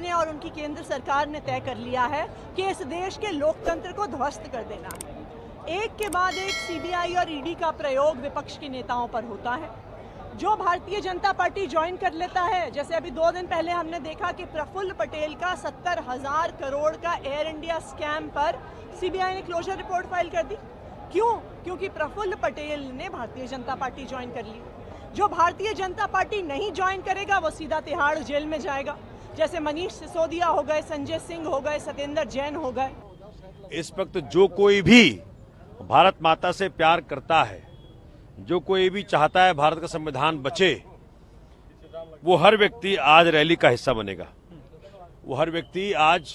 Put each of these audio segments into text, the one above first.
ने और उनकी केंद्र सरकार ने तय कर लिया है कि इस देश के लोकतंत्र को ध्वस्त कर देना है। एक के बाद एक सीबीआई और ईडी का प्रयोग विपक्ष के नेताओं पर होता है। जो भारतीय जनता पार्टी ज्वाइन कर लेता है, जैसे अभी 2 दिन पहले हमने देखा कि प्रफुल्ल पटेल का 70,000 करोड़ का एयर इंडिया स्कैम पर सीबीआई ने क्लोजर रिपोर्ट फाइल कर दी। क्यों? क्योंकि प्रफुल्ल पटेल ने भारतीय जनता पार्टी ज्वाइन कर ली। जो भारतीय जनता पार्टी नहीं ज्वाइन करेगा वो सीधा तिहाड़ जेल में जाएगा, जैसे मनीष सिसोदिया हो गए, संजय सिंह हो गए, सत्येंद्र जैन हो गए। इस वक्त जो कोई भी भारत माता से प्यार करता है, जो कोई भी चाहता है भारत का संविधान बचे, वो हर व्यक्ति आज रैली का हिस्सा बनेगा। वो हर व्यक्ति आज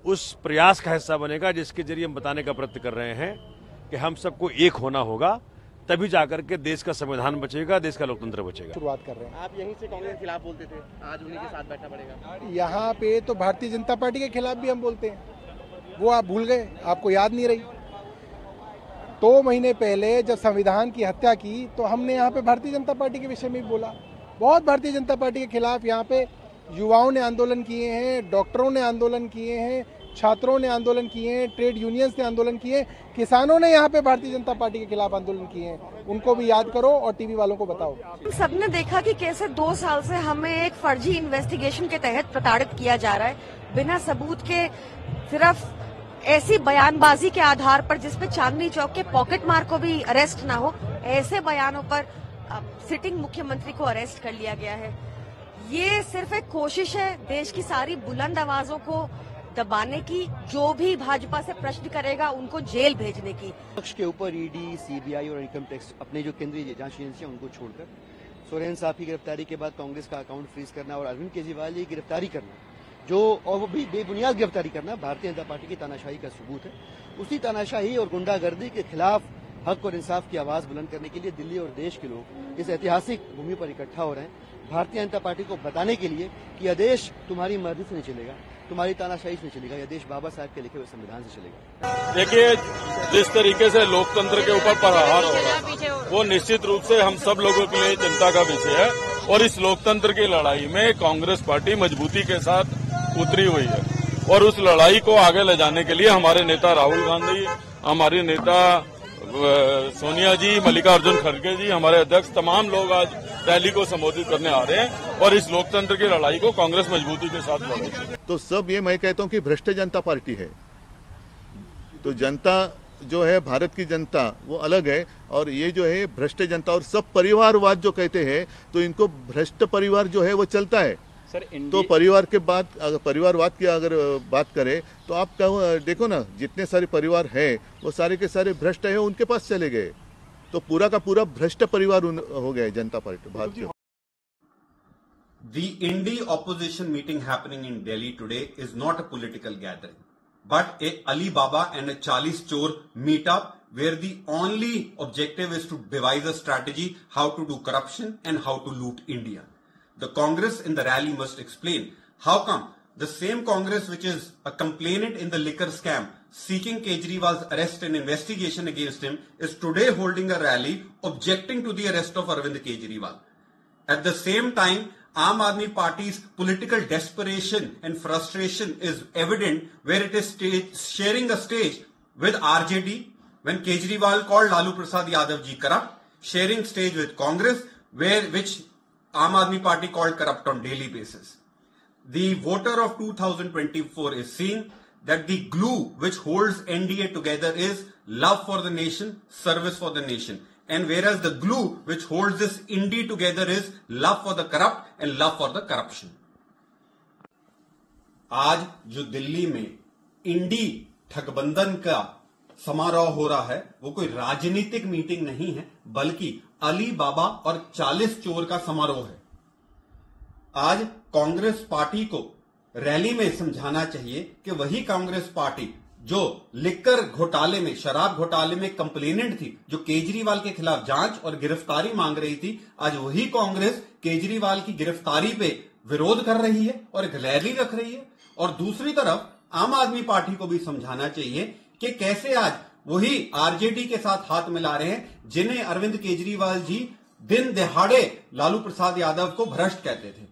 उस प्रयास का हिस्सा बनेगा जिसके जरिए हम बताने का प्रयत्न कर रहे हैं कि हम सबको एक होना होगा, तभी जाकर के देश का संविधान बचेगा, देश का लोकतंत्र बचेगा। शुरुआत कर रहे हैं। आप यहीं से कांग्रेस के खिलाफ बोलते थे, आज उन्हीं के साथ बैठना पड़ेगा। यहाँ पे तो भारतीय जनता पार्टी के खिलाफ भी हम बोलते हैं, वो आप भूल गए, आपको याद नहीं रही। 2 महीने पहले जब संविधान की हत्या की तो हमने यहाँ पे भारतीय जनता पार्टी के विषय में भी बोला। बहुत भारतीय जनता पार्टी के खिलाफ यहाँ पे युवाओं ने आंदोलन किए हैं, डॉक्टरों ने आंदोलन किए हैं, छात्रों ने आंदोलन किए हैं, ट्रेड यूनियंस ने आंदोलन किए हैं, किसानों ने यहाँ पे भारतीय जनता पार्टी के खिलाफ आंदोलन किए हैं। उनको भी याद करो और टीवी वालों को बताओ। सबने देखा कि कैसे 2 साल से हमें एक फर्जी इन्वेस्टिगेशन के तहत प्रताड़ित किया जा रहा है, बिना सबूत के, सिर्फ ऐसी बयानबाजी के आधार पर जिसपे चांदनी चौक के पॉकेट मार को भी अरेस्ट ना हो, ऐसे बयानों पर सिटिंग मुख्यमंत्री को अरेस्ट कर लिया गया है। ये सिर्फ एक कोशिश है देश की सारी बुलंद आवाजों को दबाने की, जो भी भाजपा से प्रश्न करेगा उनको जेल भेजने की। विपक्ष के ऊपर ईडी, सीबीआई और इनकम टैक्स अपने जो केंद्रीय जांच एजेंसियां उनको छोड़कर सोरेन साहब की गिरफ्तारी के बाद कांग्रेस का अकाउंट फ्रीज करना और अरविंद केजरीवाल की गिरफ्तारी करना, जो और वो भी बेबुनियाद गिरफ्तारी करना भारतीय जनता पार्टी की तानाशाही का सबूत है। उसी तानाशाही और गुंडागर्दी के खिलाफ हक और इंसाफ की आवाज बुलंद करने के लिए दिल्ली और देश के लोग इस ऐतिहासिक भूमि पर इकट्ठा हो रहे हैं, भारतीय जनता पार्टी को बताने के लिए कि यह देश तुम्हारी मर्जी से नहीं चलेगा, तुम्हारी तानाशाही से नहीं चलेगा, यह देश बाबा साहब के लिखे हुए संविधान से चलेगा। देखिए, जिस तरीके से लोकतंत्र के ऊपर प्रहार हो रहा है वो निश्चित रूप से हम सब लोगों के लिए चिंता का विषय है, और इस लोकतंत्र की लड़ाई में कांग्रेस पार्टी मजबूती के साथ उतरी हुई है, और उस लड़ाई को आगे ले जाने के लिए हमारे नेता राहुल गांधी, हमारे नेता सोनिया जी, मल्लिकार्जुन खड़गे जी, हमारे अध्यक्ष, तमाम लोग आज रैली को संबोधित करने आ रहे हैं, और इस लोकतंत्र की लड़ाई को कांग्रेस मजबूती के साथ लड़ेगी। तो सब ये मैं कहता हूँ कि भ्रष्ट जनता पार्टी है। तो जनता जो है, भारत की जनता वो अलग है, और ये जो है भ्रष्ट जनता, और सब परिवारवाद जो कहते हैं, तो इनको भ्रष्ट परिवार जो है वो चलता है। तो परिवार के बाद, अगर परिवारवाद की अगर बात करें तो आप देखो ना, जितने सारे परिवार हैं वो सारे के सारे भ्रष्ट हैं, उनके पास चले गए, तो पूरा का पूरा भ्रष्ट परिवार हो गया जनता पार्टी भारतीय। The Indie opposition meeting happening in Delhi today is not a political gathering, but a Alibaba and a Chalis Chor meetup where the only objective is to devise a strategy how to do corruption and how to loot India. The Congress in the rally must explain how come the same Congress which is a complainant in the liquor scam seeking Kejriwal's arrest and investigation against him is today holding a rally objecting to the arrest of Arvind Kejriwal. At the same time, Aam Aadmi Party's political desperation and frustration is evident where it is sharing a stage with RJD when Kejriwal called Lalu Prasad Yadav ji corrupt, sharing stage with Congress which Aam Aadmi Party called corrupt on daily basis. The voter of 2024 is seeing that the glue which holds NDA together is love for the nation, service for the nation. And whereas the glue which holds this Indie together is love for the corrupt and love for the corruption. आज जो दिल्ली में इंडी ठगबंधन का समारोह हो रहा है वो कोई राजनीतिक मीटिंग नहीं है, बल्कि अली बाबा और 40 चोर का समारोह है। आज कांग्रेस पार्टी को रैली में समझाना चाहिए कि वही कांग्रेस पार्टी जो लिकर घोटाले में, शराब घोटाले में कंप्लेनेंट थी, जो केजरीवाल के खिलाफ जांच और गिरफ्तारी मांग रही थी, आज वही कांग्रेस केजरीवाल की गिरफ्तारी पे विरोध कर रही है और एक रैली रख रही है। और दूसरी तरफ आम आदमी पार्टी को भी समझाना चाहिए कि कैसे आज वही आरजेडी के साथ हाथ मिला रहे हैं, जिन्हें अरविंद केजरीवाल जी दिन दहाड़े लालू प्रसाद यादव को भ्रष्ट कहते थे।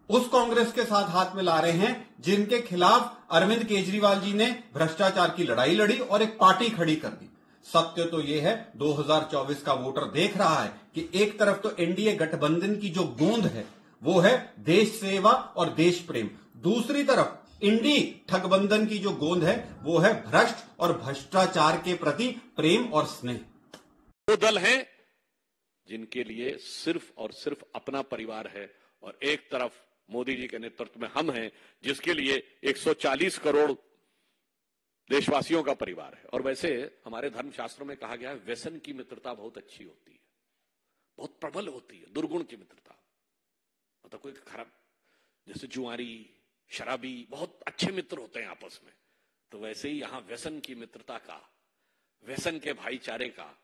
उस कांग्रेस के साथ हाथ मिला रहे हैं जिनके खिलाफ अरविंद केजरीवाल जी ने भ्रष्टाचार की लड़ाई लड़ी और एक पार्टी खड़ी कर दी। सत्य तो यह है 2024 का वोटर देख रहा है कि एक तरफ तो एनडीए गठबंधन की जो गोंद है वो है देश सेवा और देश प्रेम, दूसरी तरफ इंडी ठगबंधन की जो गोंद है वो है भ्रष्ट और भ्रष्टाचार के प्रति प्रेम और स्नेह। वो दल हैं जिनके लिए सिर्फ और सिर्फ अपना परिवार है और एक तरफ मोदी जी के नेतृत्व में हम हैं जिसके लिए 140 करोड़ देशवासियों का परिवार है। और वैसे हमारे धर्मशास्त्रों में कहा गया है व्यसन की मित्रता बहुत अच्छी होती है, बहुत प्रबल होती है, दुर्गुण की मित्रता मतलब कोई खराब, जैसे जुआरी शराबी बहुत अच्छे मित्र होते हैं आपस में, तो वैसे ही यहां व्यसन की मित्रता का, व्यसन के भाईचारे का